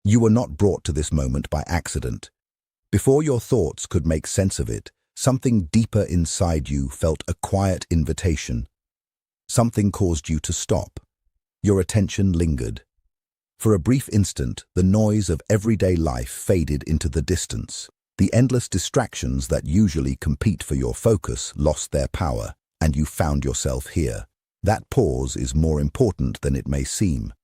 You were not brought to this moment by accident. Before your thoughts could make sense of it, something deeper inside you felt a quiet invitation. Something caused you to stop. Your attention lingered. For a brief instant, the noise of everyday life faded into the distance. The endless distractions that usually compete for your focus lost their power, and you found yourself here. That pause is more important than it may seem.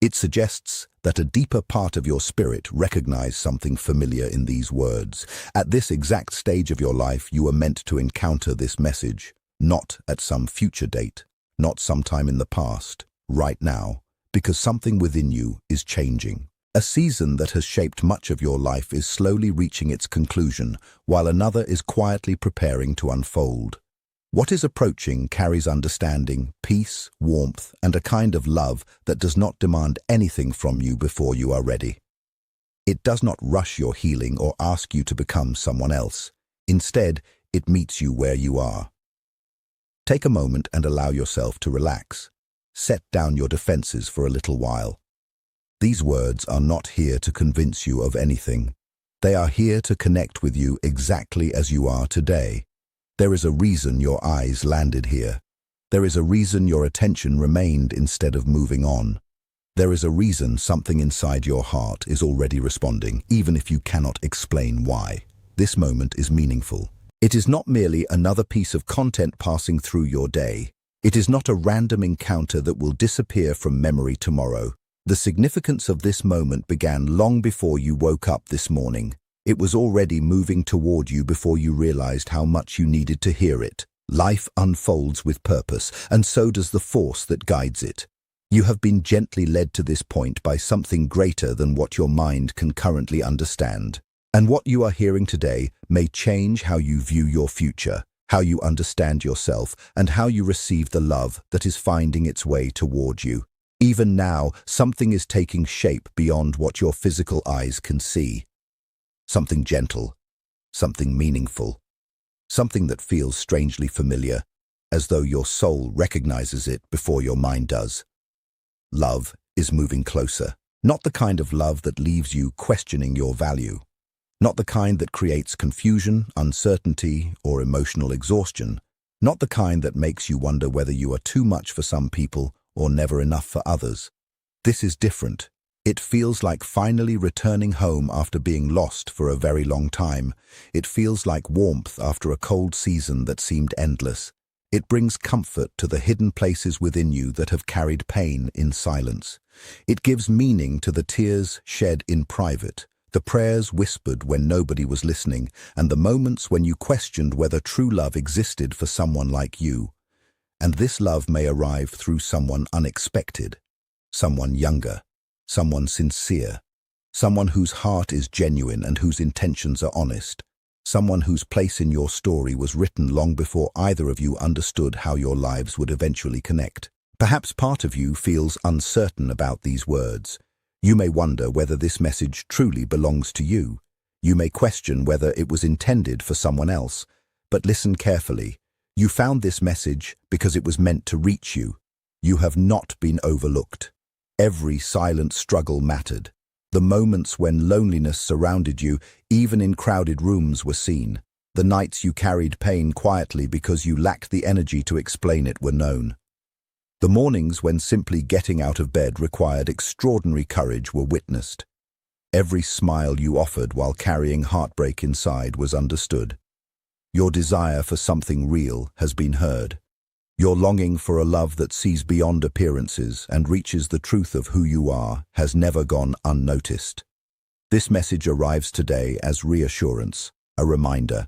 It suggests that a deeper part of your spirit recognized something familiar in these words. At this exact stage of your life, you were meant to encounter this message, not at some future date, not sometime in the past, right now, because something within you is changing. A season that has shaped much of your life is slowly reaching its conclusion, while another is quietly preparing to unfold. What is approaching carries understanding, peace, warmth, and a kind of love that does not demand anything from you before you are ready. It does not rush your healing or ask you to become someone else. Instead, it meets you where you are. Take a moment and allow yourself to relax. Set down your defenses for a little while. These words are not here to convince you of anything. They are here to connect with you exactly as you are today. There is a reason your eyes landed here. There is a reason your attention remained instead of moving on. There is a reason something inside your heart is already responding, even if you cannot explain why. This moment is meaningful. It is not merely another piece of content passing through your day. It is not a random encounter that will disappear from memory tomorrow. The significance of this moment began long before you woke up this morning. It was already moving toward you before you realized how much you needed to hear it. Life unfolds with purpose, and so does the force that guides it. You have been gently led to this point by something greater than what your mind can currently understand. And what you are hearing today may change how you view your future, how you understand yourself, and how you receive the love that is finding its way toward you. Even now, something is taking shape beyond what your physical eyes can see. Something gentle, something meaningful, something that feels strangely familiar, as though your soul recognizes it before your mind does. Love is moving closer, not the kind of love that leaves you questioning your value, not the kind that creates confusion, uncertainty, or emotional exhaustion, not the kind that makes you wonder whether you are too much for some people or never enough for others. This is different. It feels like finally returning home after being lost for a very long time. It feels like warmth after a cold season that seemed endless. It brings comfort to the hidden places within you that have carried pain in silence. It gives meaning to the tears shed in private, the prayers whispered when nobody was listening, and the moments when you questioned whether true love existed for someone like you. And this love may arrive through someone unexpected, someone younger, someone sincere, someone whose heart is genuine and whose intentions are honest, someone whose place in your story was written long before either of you understood how your lives would eventually connect. Perhaps part of you feels uncertain about these words. You may wonder whether this message truly belongs to you. You may question whether it was intended for someone else. But listen carefully. You found this message because it was meant to reach you. You have not been overlooked. Every silent struggle mattered. The moments when loneliness surrounded you, even in crowded rooms, were seen. The nights you carried pain quietly because you lacked the energy to explain it were known. The mornings when simply getting out of bed required extraordinary courage were witnessed. Every smile you offered while carrying heartbreak inside was understood. Your desire for something real has been heard. Your longing for a love that sees beyond appearances and reaches the truth of who you are has never gone unnoticed. This message arrives today as reassurance, a reminder,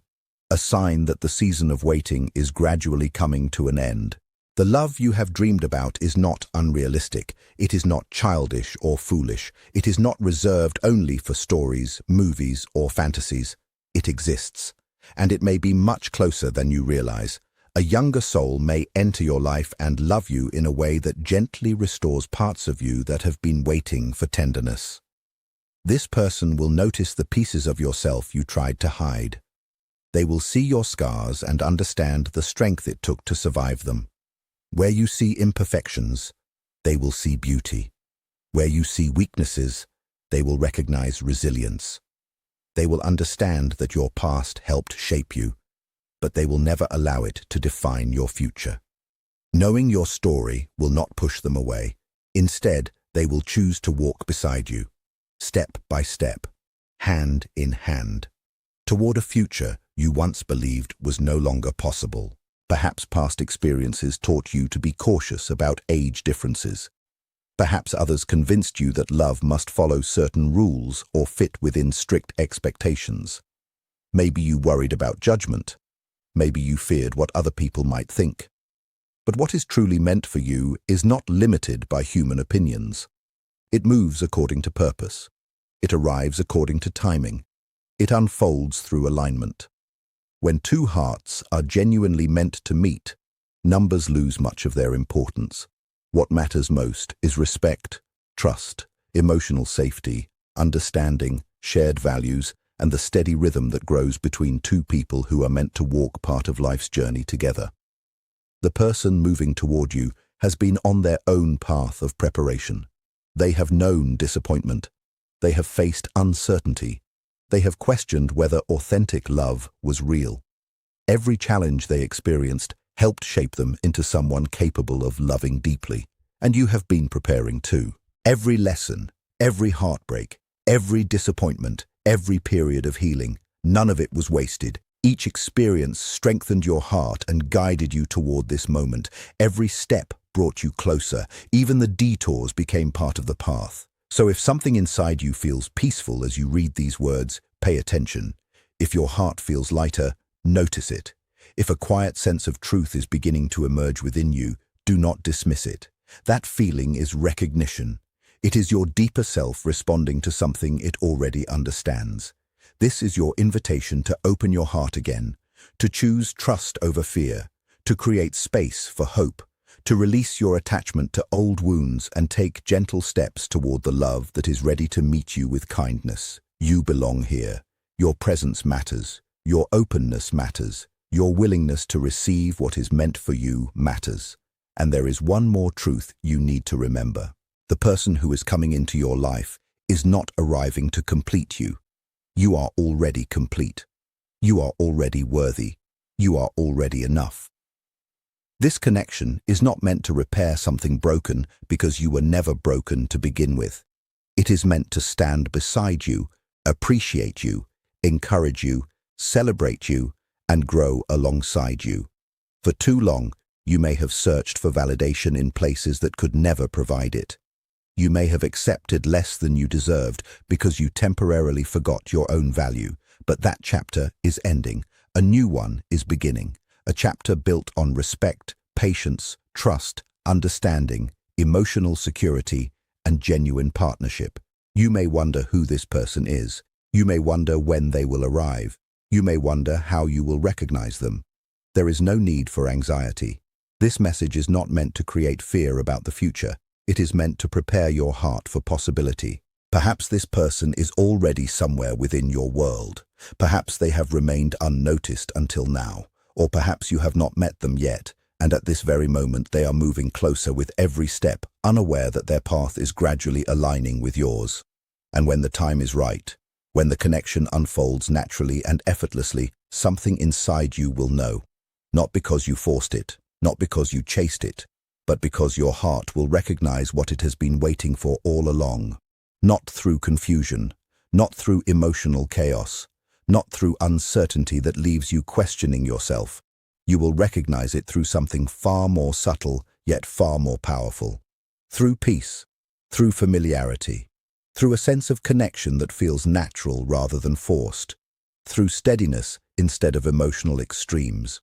a sign that the season of waiting is gradually coming to an end. The love you have dreamed about is not unrealistic. It is not childish or foolish. It is not reserved only for stories, movies, or fantasies. It exists, and it may be much closer than you realize. A younger soul may enter your life and love you in a way that gently restores parts of you that have been waiting for tenderness. This person will notice the pieces of yourself you tried to hide. They will see your scars and understand the strength it took to survive them. Where you see imperfections, they will see beauty. Where you see weaknesses, They will recognize resilience. They will understand that your past helped shape you, but they will never allow it to define your future. Knowing your story will not push them away. Instead, they will choose to walk beside you, step by step, hand in hand, toward a future you once believed was no longer possible. Perhaps past experiences taught you to be cautious about age differences. Perhaps others convinced you that love must follow certain rules or fit within strict expectations. Maybe you worried about judgment. Maybe you feared what other people might think. But what is truly meant for you is not limited by human opinions. It moves according to purpose. It arrives according to timing. It unfolds through alignment. When two hearts are genuinely meant to meet, numbers lose much of their importance. What matters most is respect, trust, emotional safety, understanding, shared values, and the steady rhythm that grows between two people who are meant to walk part of life's journey together. The person moving toward you has been on their own path of preparation. They have known disappointment. They have faced uncertainty. They have questioned whether authentic love was real. Every challenge they experienced helped shape them into someone capable of loving deeply. And you have been preparing too. Every lesson, every heartbreak, every disappointment, every period of healing, none of it was wasted. Each experience strengthened your heart and guided you toward this moment. Every step brought you closer. Even the detours became part of the path. So if something inside you feels peaceful as you read these words, pay attention. If your heart feels lighter, notice it. If a quiet sense of truth is beginning to emerge within you, do not dismiss it. That feeling is recognition. It is your deeper self responding to something it already understands. This is your invitation to open your heart again, to choose trust over fear, to create space for hope, to release your attachment to old wounds and take gentle steps toward the love that is ready to meet you with kindness. You belong here. Your presence matters. Your openness matters. Your willingness to receive what is meant for you matters. And there is one more truth you need to remember. The person who is coming into your life is not arriving to complete you. You are already complete. You are already worthy. You are already enough. This connection is not meant to repair something broken because you were never broken to begin with. It is meant to stand beside you, appreciate you, encourage you, celebrate you, and grow alongside you. For too long, you may have searched for validation in places that could never provide it. You may have accepted less than you deserved because you temporarily forgot your own value. But that chapter is ending. A new one is beginning. A chapter built on respect, patience, trust, understanding, emotional security, and genuine partnership. You may wonder who this person is. You may wonder when they will arrive. You may wonder how you will recognize them. There is no need for anxiety. This message is not meant to create fear about the future. It is meant to prepare your heart for possibility. Perhaps this person is already somewhere within your world. Perhaps they have remained unnoticed until now. Or perhaps you have not met them yet, and at this very moment they are moving closer with every step, unaware that their path is gradually aligning with yours. And when the time is right, when the connection unfolds naturally and effortlessly, something inside you will know. Not because you forced it, not because you chased it, but because your heart will recognize what it has been waiting for all along. Not through confusion, not through emotional chaos, not through uncertainty that leaves you questioning yourself. You will recognize it through something far more subtle, yet far more powerful. Through peace, through familiarity, through a sense of connection that feels natural rather than forced, through steadiness instead of emotional extremes,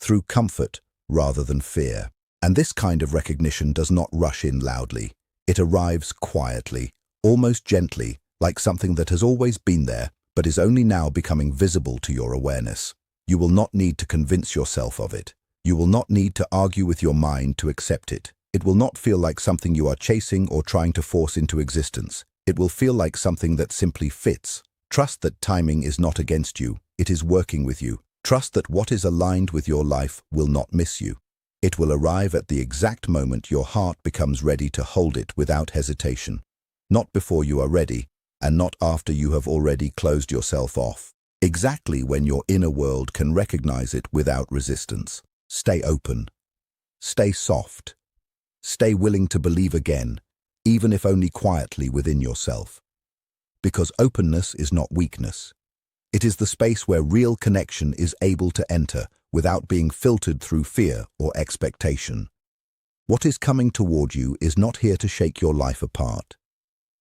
through comfort rather than fear. And this kind of recognition does not rush in loudly. It arrives quietly, almost gently, like something that has always been there, but is only now becoming visible to your awareness. You will not need to convince yourself of it. You will not need to argue with your mind to accept it. It will not feel like something you are chasing or trying to force into existence. It will feel like something that simply fits. Trust that timing is not against you. It is working with you. Trust that what is aligned with your life will not miss you. It will arrive at the exact moment your heart becomes ready to hold it without hesitation. Not before you are ready, and not after you have already closed yourself off. Exactly when your inner world can recognize it without resistance. Stay open. Stay soft. Stay willing to believe again, even if only quietly within yourself. Because openness is not weakness. It is the space where real connection is able to enter without being filtered through fear or expectation. What is coming toward you is not here to shake your life apart.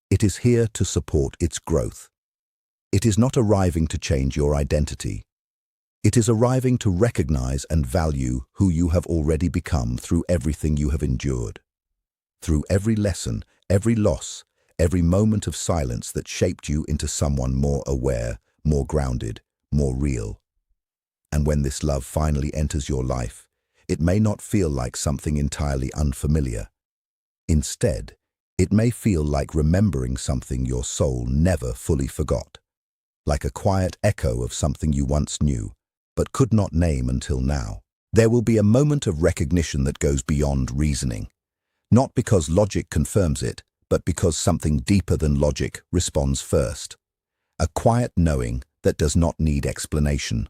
It is here to support its growth. It is not arriving to change your identity. It is arriving to recognize and value who you have already become through everything you have endured. Through every lesson, every loss, every moment of silence that shaped you into someone more aware, more grounded, more real. And when this love finally enters your life, it may not feel like something entirely unfamiliar. Instead, it may feel like remembering something your soul never fully forgot, like a quiet echo of something you once knew, but could not name until now. There will be a moment of recognition that goes beyond reasoning, not because logic confirms it, but because something deeper than logic responds first. A quiet knowing that does not need explanation,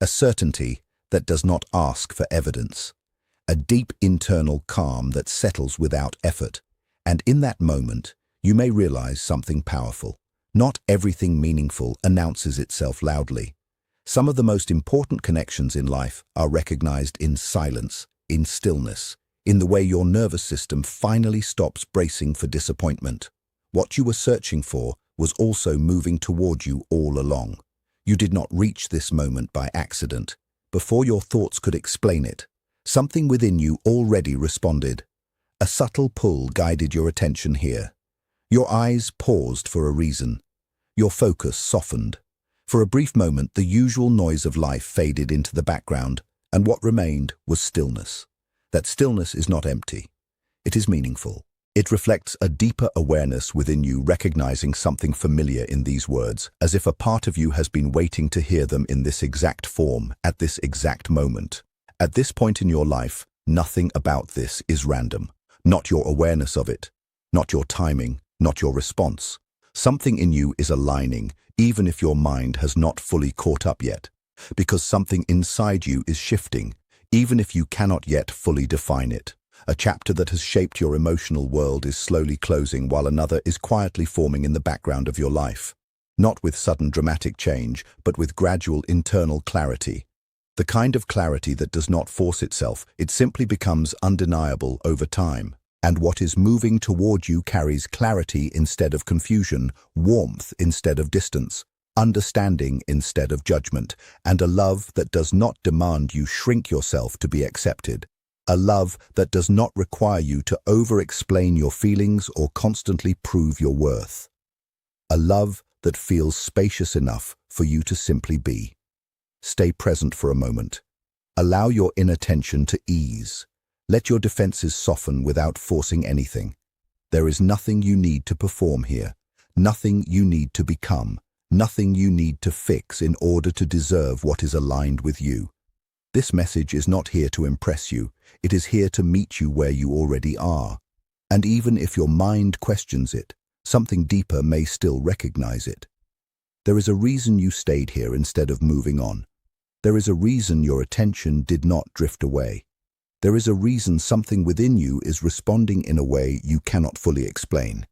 a certainty that does not ask for evidence, a deep internal calm that settles without effort. And in that moment, you may realize something powerful. Not everything meaningful announces itself loudly. Some of the most important connections in life are recognized in silence, in stillness, in the way your nervous system finally stops bracing for disappointment. What you were searching for was also moving toward you all along. You did not reach this moment by accident. Before your thoughts could explain it, something within you already responded. A subtle pull guided your attention here. Your eyes paused for a reason. Your focus softened. For a brief moment, the usual noise of life faded into the background, and what remained was stillness. That stillness is not empty. It is meaningful. It reflects a deeper awareness within you, recognizing something familiar in these words, as if a part of you has been waiting to hear them in this exact form, at this exact moment. At this point in your life, nothing about this is random. Not your awareness of it, not your timing, not your response. Something in you is aligning, even if your mind has not fully caught up yet. Because something inside you is shifting, even if you cannot yet fully define it. A chapter that has shaped your emotional world is slowly closing while another is quietly forming in the background of your life. Not with sudden dramatic change, but with gradual internal clarity. The kind of clarity that does not force itself, it simply becomes undeniable over time. And what is moving toward you carries clarity instead of confusion, warmth instead of distance, understanding instead of judgment, and a love that does not demand you shrink yourself to be accepted. A love that does not require you to over-explain your feelings or constantly prove your worth. A love that feels spacious enough for you to simply be. Stay present for a moment. Allow your inner tension to ease. Let your defenses soften without forcing anything. There is nothing you need to perform here, nothing you need to become, nothing you need to fix in order to deserve what is aligned with you. This message is not here to impress you, it is here to meet you where you already are. And even if your mind questions it, something deeper may still recognize it. There is a reason you stayed here instead of moving on. There is a reason your attention did not drift away. There is a reason something within you is responding in a way you cannot fully explain.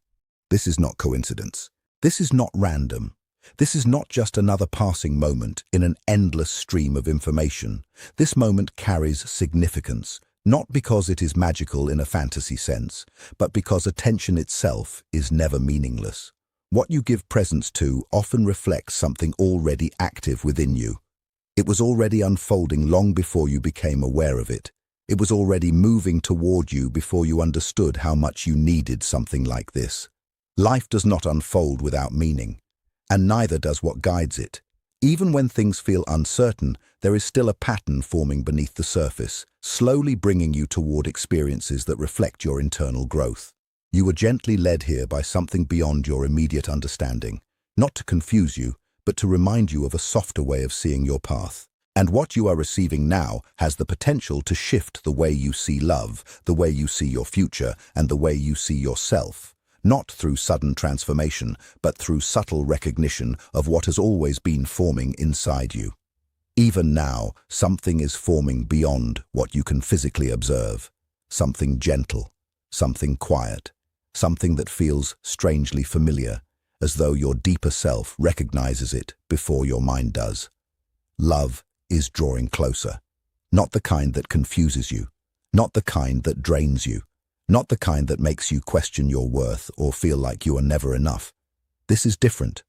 This is not coincidence. This is not random. This is not just another passing moment in an endless stream of information. This moment carries significance, not because it is magical in a fantasy sense, but because attention itself is never meaningless. What you give presence to often reflects something already active within you. It was already unfolding long before you became aware of it. It was already moving toward you before you understood how much you needed something like this. Life does not unfold without meaning, and neither does what guides it. Even when things feel uncertain, there is still a pattern forming beneath the surface, slowly bringing you toward experiences that reflect your internal growth. You were gently led here by something beyond your immediate understanding, not to confuse you, but to remind you of a softer way of seeing your path. And what you are receiving now has the potential to shift the way you see love, the way you see your future, and the way you see yourself. not through sudden transformation, but through subtle recognition of what has always been forming inside you. Even now, something is forming beyond what you can physically observe. Something gentle, something quiet, something that feels strangely familiar, as though your deeper self recognizes it before your mind does. Love is drawing closer. Not the kind that confuses you, not the kind that drains you, not the kind that makes you question your worth or feel like you are never enough. This is different.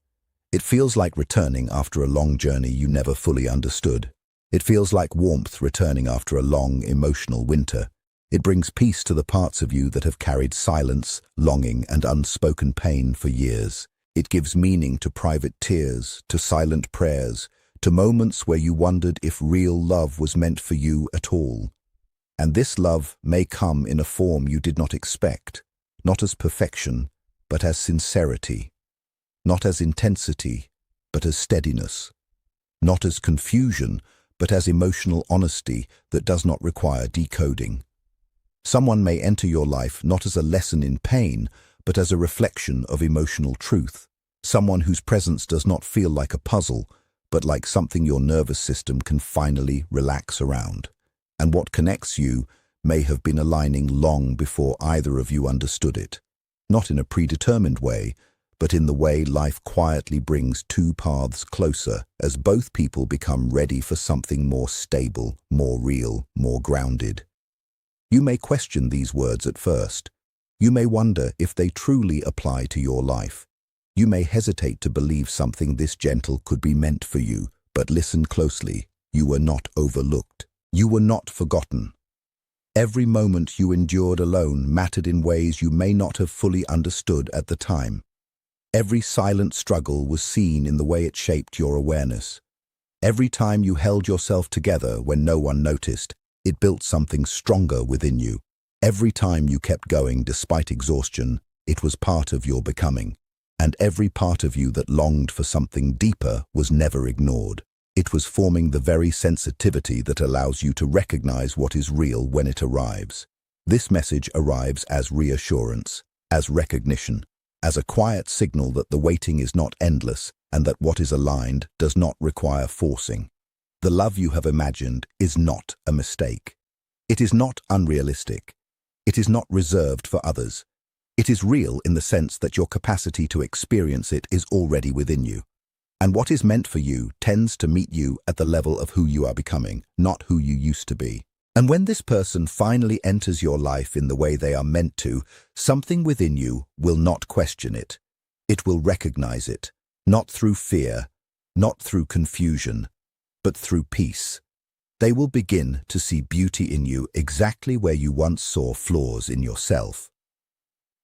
It feels like returning after a long journey you never fully understood. It feels like warmth returning after a long, emotional winter. It brings peace to the parts of you that have carried silence, longing, and unspoken pain for years. It gives meaning to private tears, to silent prayers, to moments where you wondered if real love was meant for you at all. And this love may come in a form you did not expect, not as perfection, but as sincerity. Not as intensity, but as steadiness. Not as confusion, but as emotional honesty that does not require decoding. Someone may enter your life not as a lesson in pain, but as a reflection of emotional truth. Someone whose presence does not feel like a puzzle, but like something your nervous system can finally relax around. And what connects you may have been aligning long before either of you understood it. Not in a predetermined way, but in the way life quietly brings two paths closer as both people become ready for something more stable, more real, more grounded. You may question these words at first. You may wonder if they truly apply to your life. You may hesitate to believe something this gentle could be meant for you, but listen closely. You were not overlooked. You were not forgotten. Every moment you endured alone mattered in ways you may not have fully understood at the time. Every silent struggle was seen in the way it shaped your awareness. Every time you held yourself together when no one noticed, it built something stronger within you. Every time you kept going despite exhaustion, it was part of your becoming. And every part of you that longed for something deeper was never ignored. It was forming the very sensitivity that allows you to recognize what is real when it arrives. This message arrives as reassurance, as recognition, as a quiet signal that the waiting is not endless and that what is aligned does not require forcing. The love you have imagined is not a mistake. It is not unrealistic. It is not reserved for others. It is real in the sense that your capacity to experience it is already within you. And what is meant for you tends to meet you at the level of who you are becoming, not who you used to be. And when this person finally enters your life in the way they are meant to, something within you will not question it. It will recognize it, not through fear, not through confusion, but through peace. They will begin to see beauty in you exactly where you once saw flaws in yourself.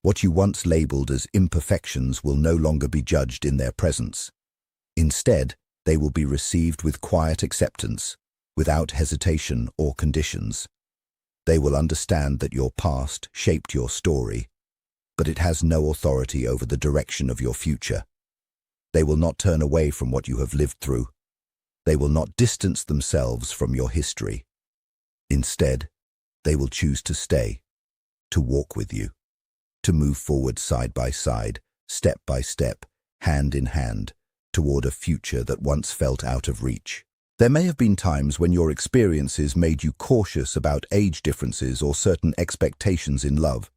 What you once labeled as imperfections will no longer be judged in their presence. Instead, they will be received with quiet acceptance, without hesitation or conditions. They will understand that your past shaped your story, but it has no authority over the direction of your future. They will not turn away from what you have lived through. They will not distance themselves from your history. Instead, they will choose to stay, to walk with you, to move forward side by side, step by step, hand in hand, toward a future that once felt out of reach. There may have been times when your experiences made you cautious about age differences or certain expectations in love.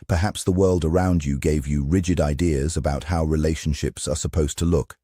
Perhaps the world around you gave you rigid ideas about how relationships are supposed to look.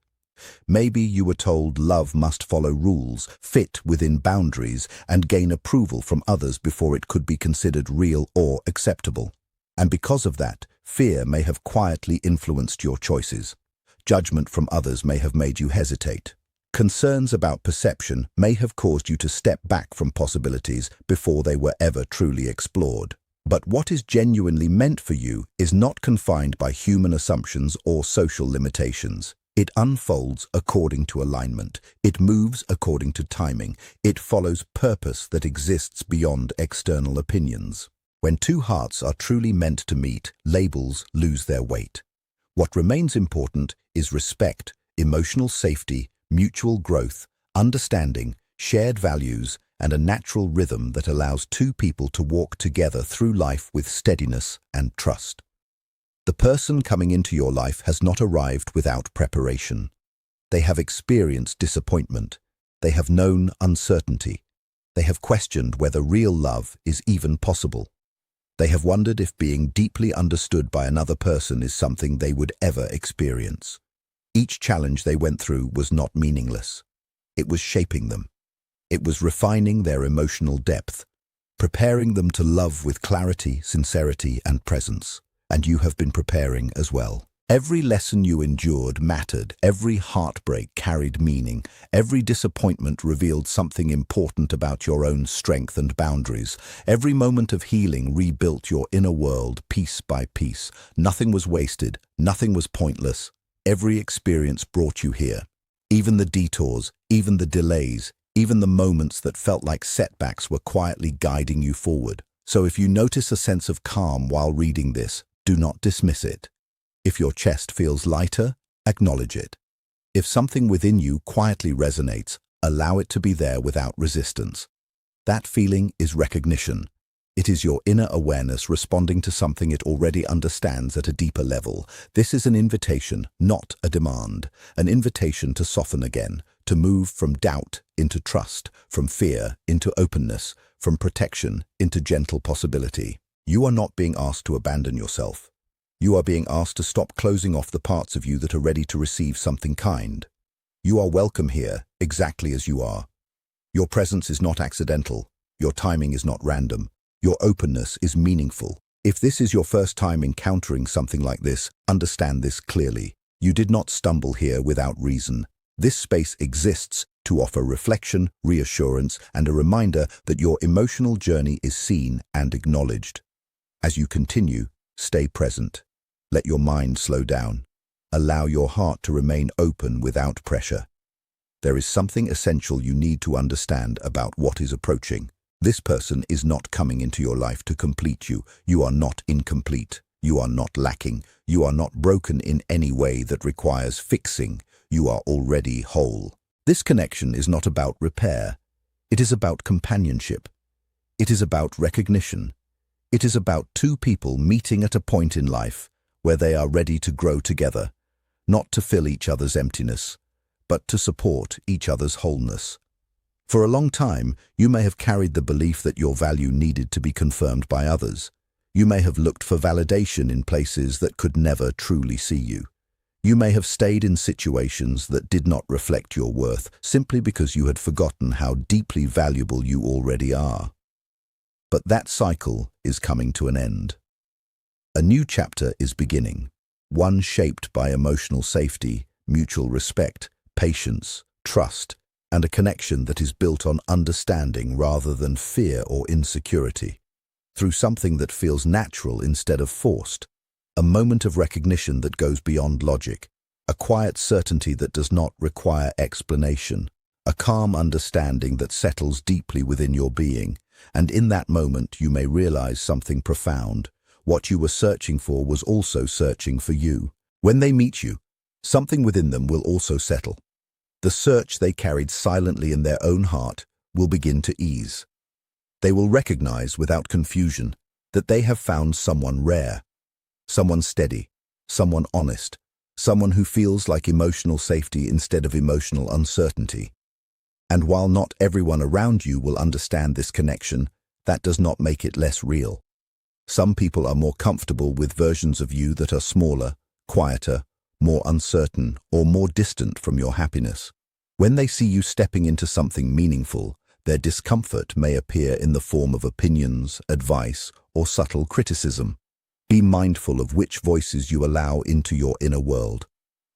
Maybe you were told love must follow rules, fit within boundaries, and gain approval from others before it could be considered real or acceptable. And because of that, fear may have quietly influenced your choices. Judgment from others may have made you hesitate. Concerns about perception may have caused you to step back from possibilities before they were ever truly explored. But what is genuinely meant for you is not confined by human assumptions or social limitations. It unfolds according to alignment. It moves according to timing. It follows purpose that exists beyond external opinions. When two hearts are truly meant to meet, labels lose their weight. What remains important is respect, emotional safety, mutual growth, understanding, shared values, and a natural rhythm that allows two people to walk together through life with steadiness and trust. The person coming into your life has not arrived without preparation. They have experienced disappointment. They have known uncertainty. They have questioned whether real love is even possible. They have wondered if being deeply understood by another person is something they would ever experience. Each challenge they went through was not meaningless. It was shaping them. It was refining their emotional depth, preparing them to love with clarity, sincerity, and presence. And you have been preparing as well. Every lesson you endured mattered. Every heartbreak carried meaning. Every disappointment revealed something important about your own strength and boundaries. Every moment of healing rebuilt your inner world piece by piece. Nothing was wasted. Nothing was pointless. Every experience brought you here. Even the detours, even the delays, even the moments that felt like setbacks were quietly guiding you forward. So if you notice a sense of calm while reading this, do not dismiss it. If your chest feels lighter, acknowledge it. If something within you quietly resonates, allow it to be there without resistance. That feeling is recognition. It is your inner awareness responding to something it already understands at a deeper level. This is an invitation, not a demand. An invitation to soften again, to move from doubt into trust, from fear into openness, from protection into gentle possibility. You are not being asked to abandon yourself. You are being asked to stop closing off the parts of you that are ready to receive something kind. You are welcome here, exactly as you are. Your presence is not accidental. Your timing is not random. Your openness is meaningful. If this is your first time encountering something like this, understand this clearly. You did not stumble here without reason. This space exists to offer reflection, reassurance, and a reminder that your emotional journey is seen and acknowledged. As you continue, stay present. Let your mind slow down. Allow your heart to remain open without pressure. There is something essential you need to understand about what is approaching. This person is not coming into your life to complete you. You are not incomplete. You are not lacking. You are not broken in any way that requires fixing. You are already whole. This connection is not about repair. It is about companionship. It is about recognition. It is about two people meeting at a point in life where they are ready to grow together, not to fill each other's emptiness, but to support each other's wholeness. For a long time, you may have carried the belief that your value needed to be confirmed by others. You may have looked for validation in places that could never truly see you. You may have stayed in situations that did not reflect your worth simply because you had forgotten how deeply valuable you already are. But that cycle is coming to an end. A new chapter is beginning, one shaped by emotional safety, mutual respect, patience, trust, and a connection that is built on understanding rather than fear or insecurity. Through something that feels natural instead of forced, a moment of recognition that goes beyond logic, a quiet certainty that does not require explanation, a calm understanding that settles deeply within your being, and in that moment you may realize something profound. What you were searching for was also searching for you. When they meet you, something within them will also settle. The search they carried silently in their own heart will begin to ease. They will recognize without confusion that they have found someone rare, someone steady, someone honest, someone who feels like emotional safety instead of emotional uncertainty. And while not everyone around you will understand this connection, that does not make it less real. Some people are more comfortable with versions of you that are smaller, quieter, more uncertain, or more distant from your happiness. When they see you stepping into something meaningful, their discomfort may appear in the form of opinions, advice, or subtle criticism. Be mindful of which voices you allow into your inner world.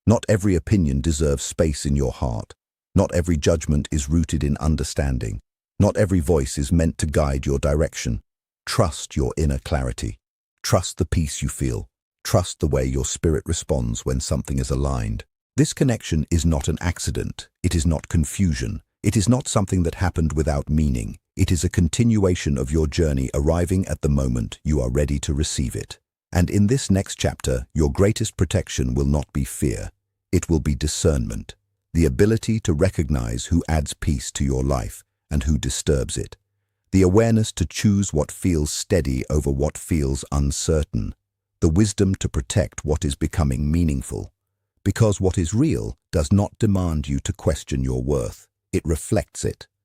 Not every opinion deserves space in your heart. Not every judgment is rooted in understanding. Not every voice is meant to guide your direction. Trust your inner clarity. Trust the peace you feel. Trust the way your spirit responds when something is aligned. This connection is not an accident. It is not confusion. It is not something that happened without meaning. It is a continuation of your journey arriving at the moment you are ready to receive it. And in this next chapter, your greatest protection will not be fear. It will be discernment. The ability to recognize who adds peace to your life and who disturbs it. The awareness to choose what feels steady over what feels uncertain. the wisdom to protect what is becoming meaningful. Because what is real does not demand you to question your worth. It reflects it.